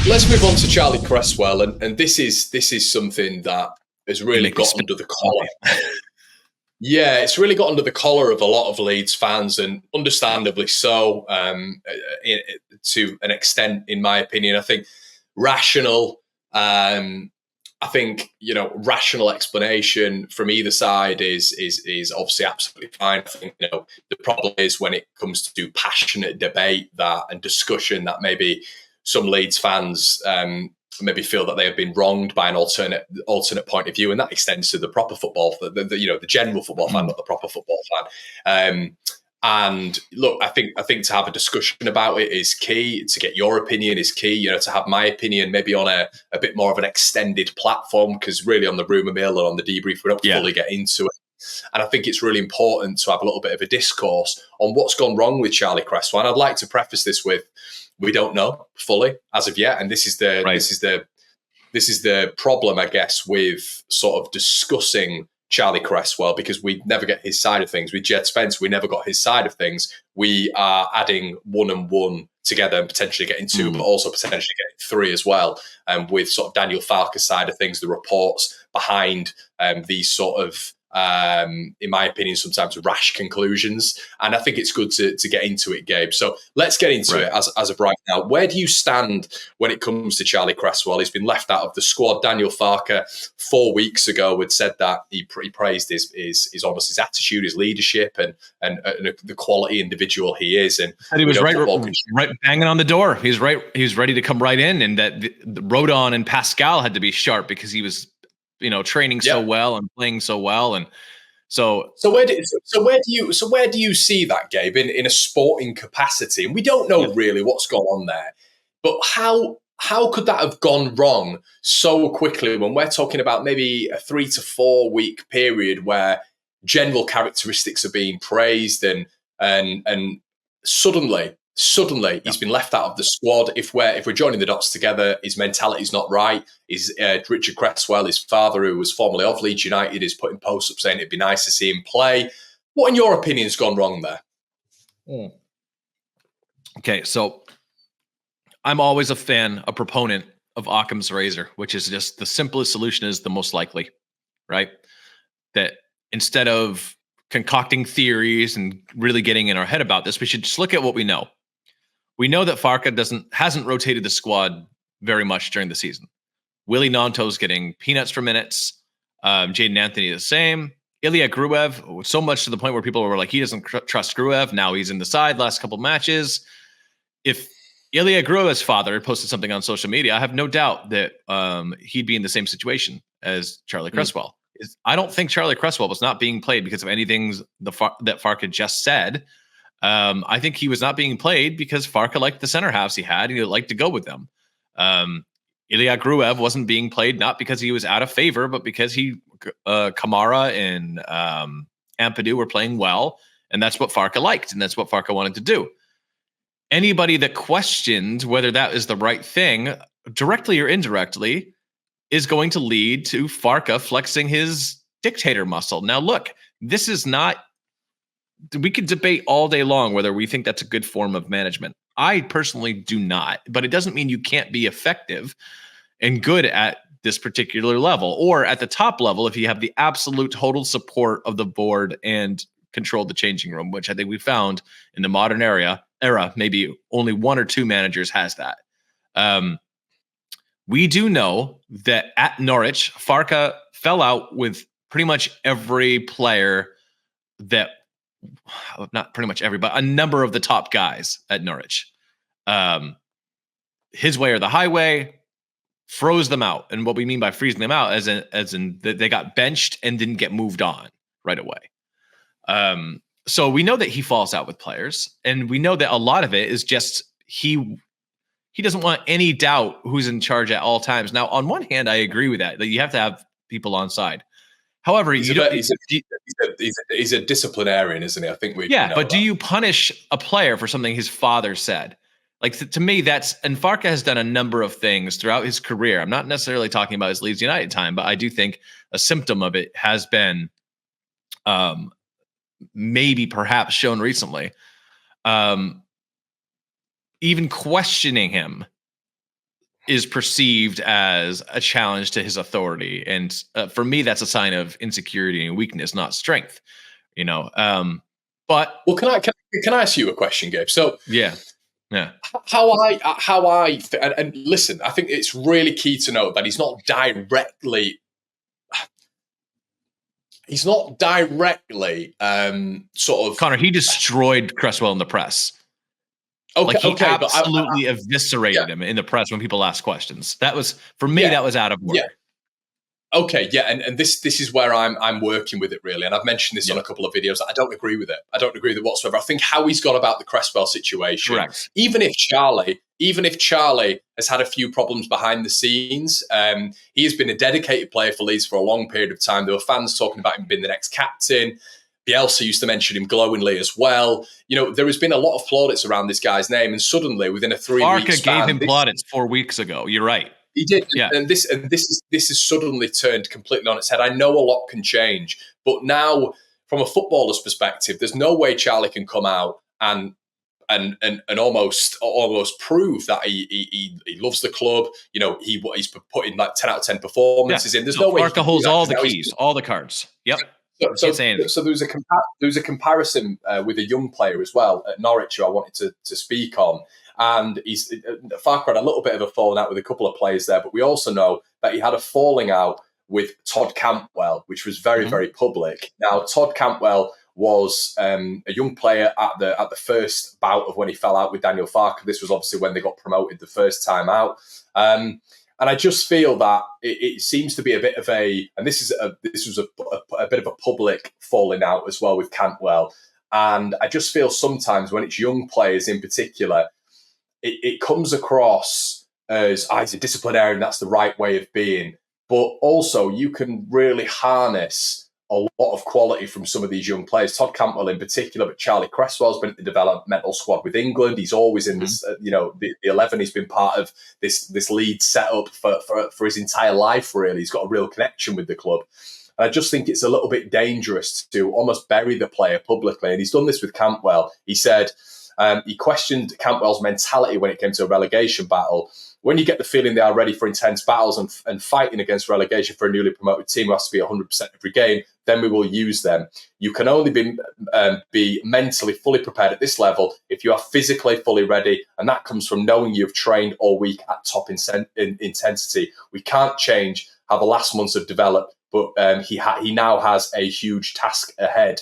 Let's move on to Charlie Cresswell, and this is something that has really got under the collar. Yeah, it's really got under the collar of a lot of Leeds fans, and understandably so, to an extent, in my opinion. I think rational. I think rational explanation from either side is obviously absolutely fine. I think the problem is when it comes to passionate debate and discussion that maybe some Leeds fans maybe feel that they have been wronged by an alternate point of view, and that extends to the proper football, the general football fan, not the proper football fan. And look, I think to have a discussion about it is key. To get your opinion is key. To have my opinion maybe on a bit more of an extended platform, because really on the rumour mill and on the debrief we don't fully get into it. And I think it's really important to have a little bit of a discourse on what's gone wrong with Charlie Cresswell. And I'd like to preface this with, we don't know fully as of yet, and this is the problem, I guess, with sort of discussing Charlie Cresswell, because we never get his side of things. With Jed Spence, we never got his side of things. We are adding one and one together and potentially getting two, but also potentially getting three as well. With sort of Daniel Farke's side of things, the reports behind these sort of, in my opinion, sometimes rash conclusions. And I think it's good to get into it, Gabe. So let's get into it as of right now. Where do you stand when it comes to Charlie Cresswell? He's been left out of the squad. Daniel Farke 4 weeks ago had said that he praised his almost his attitude, his leadership, and the quality individual he is. And he was right banging on the door. He was ready to come right in, and that Rodon and Pascal had to be sharp because he was training so well and playing so well. And so where do you see that, Gabe, in a sporting capacity? And we don't know really what's gone on there, but how could that have gone wrong so quickly when we're talking about maybe a 3 to 4 week period where general characteristics are being praised and suddenly he's been left out of the squad? If we're joining the dots together, his mentality's not right. Richard Cresswell, his father, who was formerly of Leeds United, is putting posts up saying it'd be nice to see him play. What, in your opinion, has gone wrong there? Okay, so I'm always a proponent of Occam's razor, which is just the simplest solution is the most likely, right? That instead of concocting theories and really getting in our head about this, we should just look at what we know. We know that Farke hasn't rotated the squad very much during the season. Willie Nanto's getting peanuts for minutes. Jaden Anthony the same. Ilya Gruev, so much to the point where people were like, he doesn't trust Gruev. Now he's in the side last couple matches. If Ilya Gruev's father posted something on social media, I have no doubt that he'd be in the same situation as Charlie Cresswell. I don't think Charlie Cresswell was not being played because of anything that Farke just said. I think he was not being played because Farke liked the center halves he had, and he liked to go with them. Ilya Gruev wasn't being played not because he was out of favor, but because Kamara and Ampadu were playing well, and that's what Farke liked, and that's what Farke wanted to do. Anybody that questioned whether that is the right thing, directly or indirectly, is going to lead to Farke flexing his dictator muscle. Now, look, this is not. We could debate all day long whether we think that's a good form of management. I personally do not, but it doesn't mean you can't be effective and good at this particular level or at the top level if you have the absolute total support of the board and control the changing room, which I think we found in the modern era. Maybe only one or two managers has that. We do know that at Norwich, Farke fell out with pretty much every player that, not pretty much every, but a number of the top guys at Norwich. His way or the highway, froze them out. And what we mean by freezing them out as in they got benched and didn't get moved on right away. So we know that he falls out with players, and we know that a lot of it is just he doesn't want any doubt who's in charge at all times. Now, on one hand, I agree with that you have to have people on side. However, he's a disciplinarian, isn't he? I think but do you punish a player for something his father said? Like, to me, and Farke has done a number of things throughout his career. I'm not necessarily talking about his Leeds United time, but I do think a symptom of it has been maybe perhaps shown recently. Even questioning him is perceived as a challenge to his authority. And for me, that's a sign of insecurity and weakness, not strength, but well, can I ask you a question, Gabe? So yeah. And listen, I think it's really key to note that he's not directly sort of Connor. He destroyed Cresswell in the press. Okay, he absolutely eviscerated him in the press when people ask questions. That was, for me, that was out of order. Yeah. Okay, yeah, and this is where I'm working with it really, and I've mentioned this on a couple of videos. I don't agree with it. I don't agree with it whatsoever. I think how he's gone about the Cresswell situation, correct. Even if Charlie has had a few problems behind the scenes, he has been a dedicated player for Leeds for a long period of time. There were fans talking about him being the next captain. Bielsa used to mention him glowingly as well. There has been a lot of plaudits around this guy's name, and suddenly within a 3-week span, gave him plaudits 4 weeks ago. You're right. He did, yeah. And this is suddenly turned completely on its head. I know a lot can change, but now from a footballer's perspective, there's no way Charlie can come out and almost prove that he loves the club. He's putting like 10 out of 10 performances in. There's no way Farke holds all the keys, all the cards. Yep. So there was a comparison with a young player as well at Norwich who I wanted to speak on. And Farke had a little bit of a falling out with a couple of players there, but we also know that he had a falling out with Todd Cantwell, which was very, very public. Now, Todd Cantwell was a young player at the first bout of when he fell out with Daniel Farke. This was obviously when they got promoted the first time out. And I just feel that it seems to be a bit of this was a bit of a public falling out as well with Cantwell. And I just feel sometimes when it's young players in particular, it comes across as he's a disciplinarian, that's the right way of being. But also you can really harness a lot of quality from some of these young players. Todd Cantwell in particular, but Charlie Cresswell's been at the developmental squad with England. He's always in this, the 11. He's been part of this Leeds setup for his entire life, really. He's got a real connection with the club. And I just think it's a little bit dangerous to almost bury the player publicly. And he's done this with Cantwell. He said, he questioned Cantwell's mentality when it came to a relegation battle. When you get the feeling they are ready for intense battles and fighting against relegation for a newly promoted team who has to be 100% every game, then we will use them. You can only be mentally fully prepared at this level if you are physically fully ready, and that comes from knowing you've trained all week at top intensity. We can't change how the last months have developed, but he now has a huge task ahead.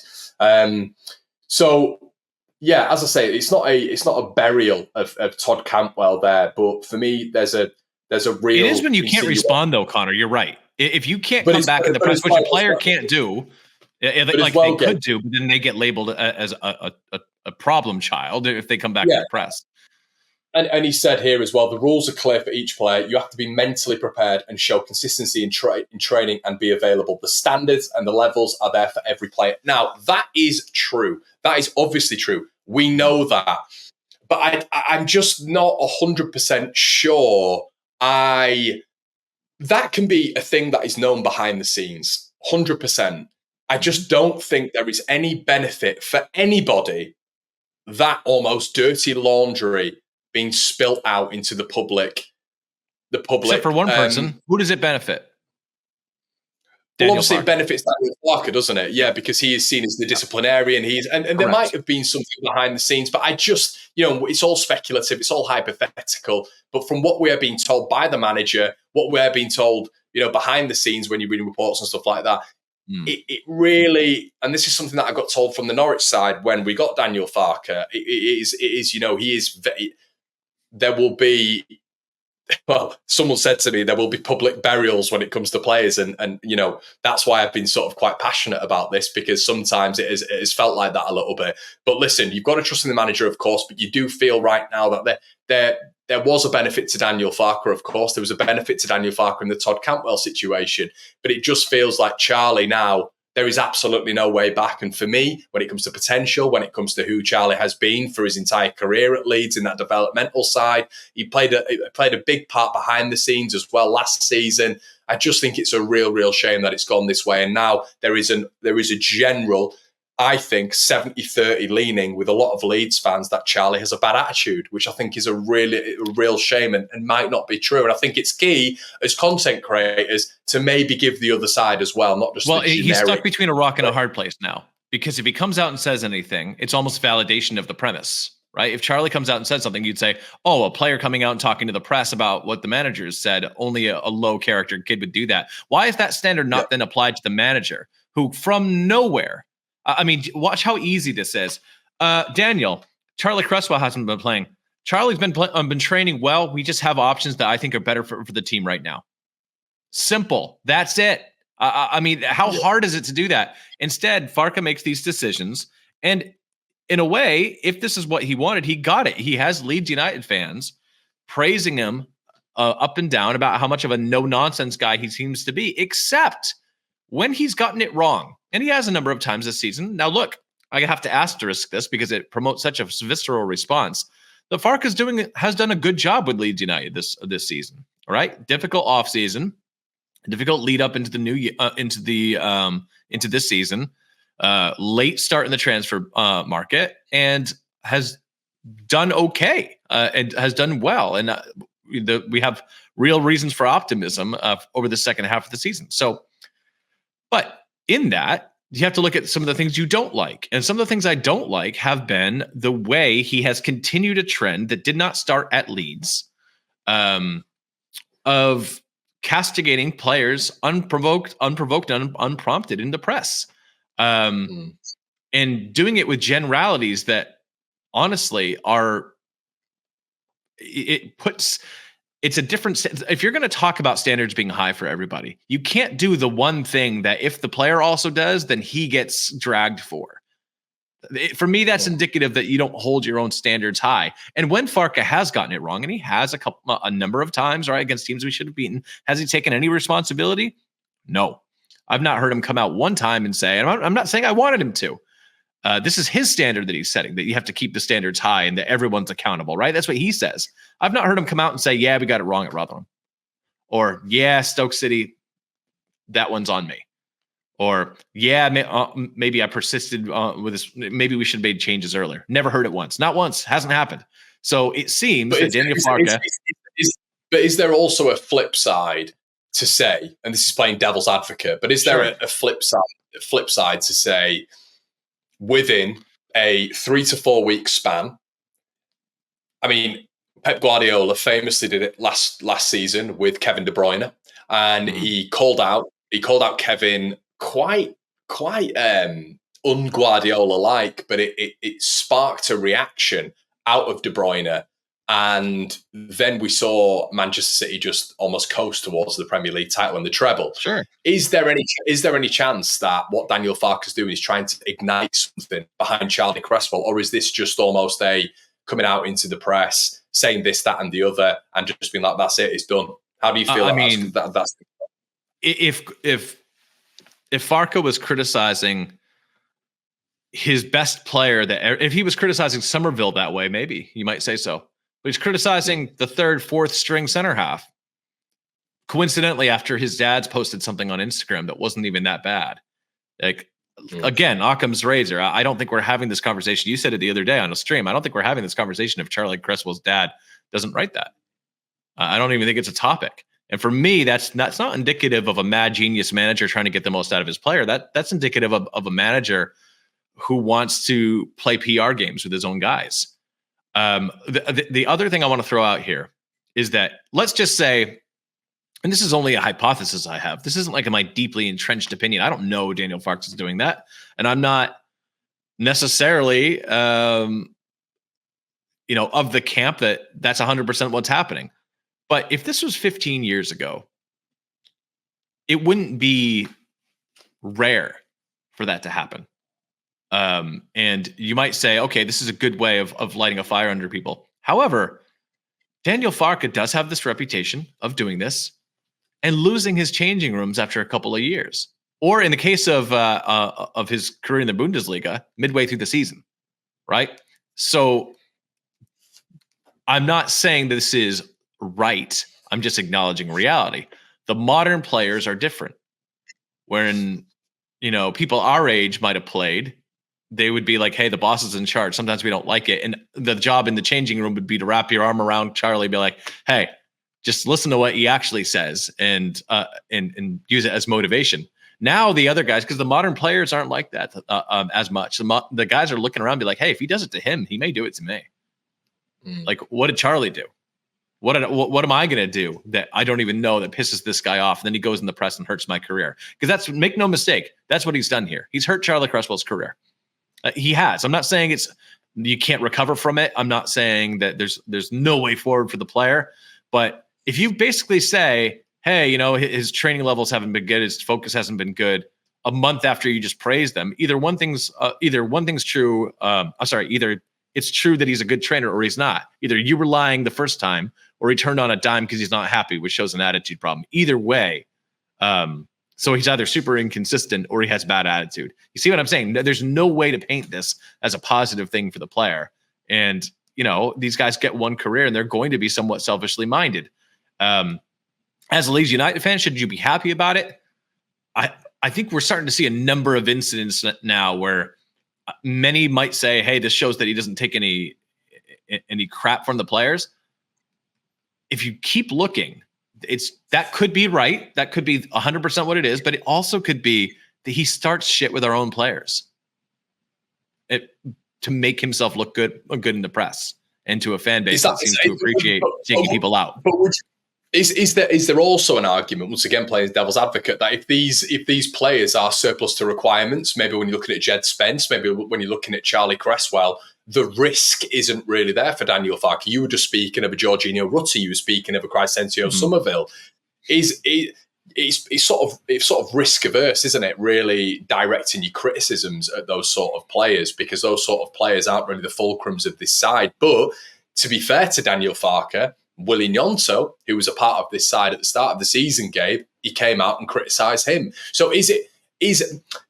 Yeah, as I say, it's not a burial of Todd Cantwell there, but for me, there's a real. It is when you can't respond, though, Connor. You're right. If you can't come back in the press, which a player can't do, like they could do, but then they get labeled as a problem child if they come back in the press. And he said here as well, the rules are clear for each player. You have to be mentally prepared and show consistency in training and be available. The standards and the levels are there for every player. Now, that is true. That is obviously true. We know that. But I'm just not 100% sure that can be a thing that is known behind the scenes. 100%. I just don't think there is any benefit for anybody that almost dirty laundry being spilt out into the public. Except for one person. Who does it benefit? Well, obviously it benefits Daniel Farke, doesn't it? Yeah, because he is seen as the disciplinarian. And there might have been something behind the scenes, but I just, it's all speculative, it's all hypothetical. But from what we are being told by the manager, what we're being told, behind the scenes when you're reading reports and stuff like that, it really, and this is something that I got told from the Norwich side when we got Daniel Farke, there will be, well, someone said to me, there will be public burials when it comes to players. And that's why I've been sort of quite passionate about this, because sometimes it has felt like that a little bit. But listen, you've got to trust in the manager, of course, but you do feel right now that there was a benefit to Daniel Farke, of course. There was a benefit to Daniel Farke in the Todd Cantwell situation. But it just feels like Charlie now, there is absolutely no way back. And for me, when it comes to potential, when it comes to who Charlie has been for his entire career at Leeds in that developmental side, he played a big part behind the scenes as well last season. I just think it's a real shame that it's gone this way. And now there is a general, I think 70-30 leaning with a lot of Leeds fans that Charlie has a bad attitude, which I think is a real shame and might not be true. And I think it's key as content creators to maybe give the other side as well, not just the generic. He's stuck between a rock and a hard place now, because if he comes out and says anything, it's almost validation of the premise, right? If Charlie comes out and says something, you'd say, oh, a player coming out and talking to the press about what the managers said, only a low character kid would do that. Why is that standard not then applied to the manager who from nowhere, I mean, watch how easy this is. Daniel, Charlie Cresswell hasn't been playing. Charlie's been training well. We just have options that I think are better for the team right now. Simple. That's it. I mean, how hard is it to do that? Instead, Farke makes these decisions. And in a way, if this is what he wanted, he got it. He has Leeds United fans praising him up and down about how much of a no-nonsense guy he seems to be, except when he's gotten it wrong. And he has a number of times this season. Now, look, I have to asterisk this because it promotes such a visceral response. The Farke has done a good job with Leeds United this season. All right, difficult offseason, difficult lead up into the new into this season. Late start in the transfer market, and has done okay and has done well. And we have real reasons for optimism over the second half of the season. So, but in that, you have to look at some of the things you don't like. And some of the things I don't like have been the way he has continued a trend that did not start at Leeds of castigating players unprovoked, and unprompted in the press. And doing it with generalities that honestly it's a different, if you're going to talk about standards being high for everybody, you can't do the one thing that if the player also does, then he gets dragged for. For me, that's indicative that you don't hold your own standards high. And when Farke has gotten it wrong, and he has a number of times, right, against teams we should have beaten, has he taken any responsibility? No. I've not heard him come out one time and say, and I'm not saying I wanted him to. This is his standard that he's setting, that you have to keep the standards high and that everyone's accountable, right? That's what he says. I've not heard him come out and say, yeah, we got it wrong at Rotherham. Or, yeah, Stoke City, that one's on me. Or, yeah, maybe I persisted with this. Maybe we should have made changes earlier. Never heard it once. Not once. Hasn't happened. So it seems that Daniel Farke... But is there also a flip side to say, and this is playing devil's advocate, but is there a flip side to say, within a 3 to 4 week span, I mean, Pep Guardiola famously did it last season with Kevin De Bruyne, and he called out Kevin quite un-Guardiola like, but it sparked a reaction out of De Bruyne. And then we saw Manchester City just almost coast towards the Premier League title and the treble. Sure. Is there any chance that what Daniel Farke is doing is trying to ignite something behind Charlie Cresswell, or is this just almost a coming out into the press, saying this, that, and the other, and just being like, "That's it, it's done"? How do you feel? If Farke was criticizing his best player, if he was criticizing Somerville that way, maybe you might say so. But he's criticizing the third, fourth string center half. Coincidentally, after his dad's posted something on Instagram that wasn't even that bad. Like, again, Occam's razor. I don't think we're having this conversation. You said it the other day on a stream. I don't think we're having this conversation if Charlie Cresswell's dad doesn't write that. I don't even think it's a topic. And for me, that's not indicative of a mad genius manager trying to get the most out of his player. That's indicative of a manager who wants to play PR games with his own guys. The other thing I want to throw out here is that, let's just say, and this is only a hypothesis I have, this isn't like my deeply entrenched opinion. I don't know Daniel Farke is doing that. And I'm not necessarily, of the camp that's 100% what's happening. But if this was 15 years ago, it wouldn't be rare for that to happen. And you might say, okay, this is a good way of lighting a fire under people. However, Daniel Farke does have this reputation of doing this and losing his changing rooms after a couple of years, or in the case of his career in the Bundesliga, midway through the season, right? So I'm not saying this is right. I'm just acknowledging reality. The modern players are different. Wherein, people our age might have played, they would be like, hey, the boss is in charge. Sometimes we don't like it. And the job in the changing room would be to wrap your arm around Charlie, be like, hey, just listen to what he actually says and use it as motivation. Now the other guys, because the modern players aren't like that as much. The guys are looking around and be like, hey, if he does it to him, he may do it to me. Like, what did Charlie do? What am I going to do that I don't even know that pisses this guy off? And then he goes in the press and hurts my career. Because make no mistake, that's what he's done here. He's hurt Charlie Cresswell's career. He has. I'm not saying you can't recover from it. I'm not saying that there's no way forward for the player. But if you basically say, hey, his training levels haven't been good, his focus hasn't been good, a month after you just praise them, either one thing's true. Either it's true that he's a good trainer or he's not. Either you were lying the first time or he turned on a dime because he's not happy, which shows an attitude problem. Either way, so he's either super inconsistent or he has bad attitude. You see what I'm saying? There's no way to paint this as a positive thing for the player. And, these guys get one career and they're going to be somewhat selfishly minded. As a Leeds United fan, should you be happy about it? I think we're starting to see a number of incidents now where many might say, hey, this shows that he doesn't take any crap from the players. If you keep looking, that could be right. That could be 100% what it is, but it also could be that he starts shit with our own players to make himself look good in the press and to a fan base that seems to appreciate taking people out. But is there also an argument, once again playing devil's advocate, that if these players are surplus to requirements, maybe when you're looking at Jed Spence, maybe when you're looking at Charlie Cresswell, the risk isn't really there for Daniel Farke. You were just speaking of a Jorginho Rutter, you were speaking of a Crysencio Somerville. It's sort of risk averse, isn't it? Really directing your criticisms at those sort of players, because those sort of players aren't really the fulcrums of this side. But to be fair to Daniel Farke, Willie Gnonto, who was a part of this side at the start of the season, Gabe, he came out and criticised him. So is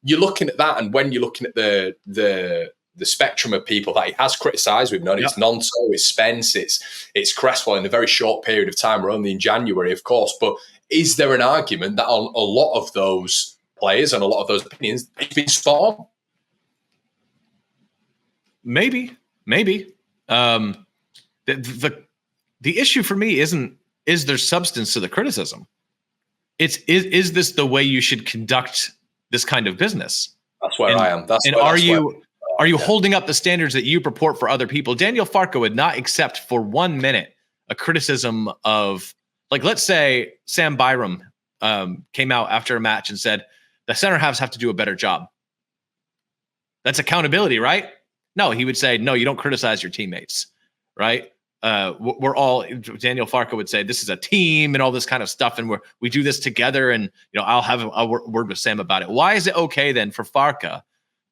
you're looking at that, and when you're looking at the spectrum of people that he has criticised, we've known it's Gnonto, it's Spence, it's Cresswell in a very short period of time. We're only in January, of course, but is there an argument that on a lot of those players and a lot of those opinions, it's been spot on? Maybe. The issue for me is there substance to the criticism? Is this the way you should conduct this kind of business? That's where I am. Are you holding up the standards that you purport for other people? Daniel Farke would not accept for 1 minute a criticism of, like, let's say Sam Byram came out after a match and said, the center halves have to do a better job. That's accountability, right? No, he would say, no, you don't criticize your teammates, right? We're all, Daniel Farke would say, this is a team and all this kind of stuff, and we do this together, and I'll have a word with Sam about it. Why is it okay then for Farke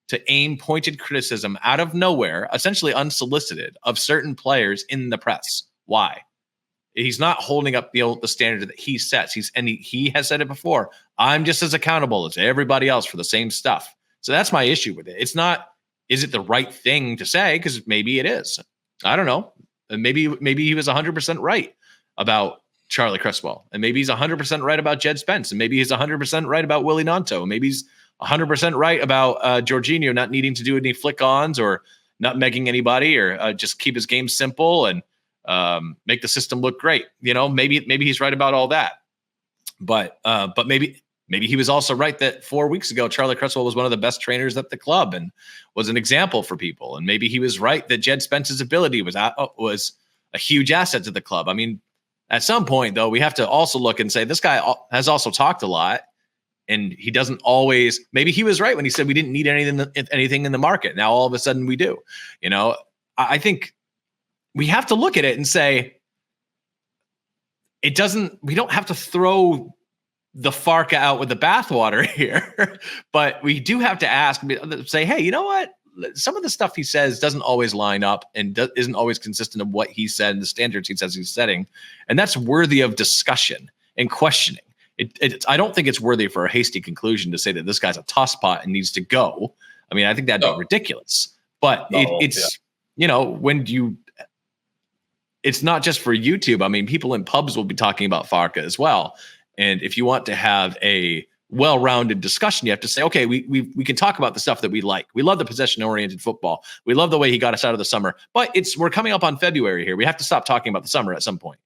to aim pointed criticism out of nowhere, essentially unsolicited, of certain players in the press? Why? He's not holding up the standard that he sets. He has said it before. I'm just as accountable as everybody else for the same stuff. So that's my issue with it. It's not, is it the right thing to say? Because maybe it is. I don't know. Maybe he was 100% right about Charlie Cresswell, and maybe he's 100% right about Jed Spence, and maybe he's 100% right about Willie Gnonto, and maybe he's 100% right about Jorginho not needing to do any flick-ons or not megging anybody, or just keep his game simple and make the system look great. Maybe he's right about all that. But maybe he was also right that 4 weeks ago, Charlie Cresswell was one of the best trainers at the club and was an example for people. And maybe he was right that Jed Spence's ability was a huge asset to the club. I mean, at some point, though, we have to also look and say, this guy has also talked a lot, and he doesn't always. Maybe he was right when he said we didn't need anything in the market. Now all of a sudden we do. I think we have to look at it and say, we don't have to throw the Farke out with the bathwater here, but we do have to ask, say, hey, you know what? Some of the stuff he says doesn't always line up and isn't always consistent of what he said and the standards he says he's setting. And that's worthy of discussion and questioning. I don't think it's worthy for a hasty conclusion to say that this guy's a tosspot and needs to go. I mean, I think that'd be ridiculous, but it's not just for YouTube. I mean, people in pubs will be talking about Farke as well. And if you want to have a well-rounded discussion. You have to say, okay, we can talk about the stuff that we like. We love the possession-oriented football. We love the way he got us out of the summer. But we're coming up on February here. We have to stop talking about the summer at some point.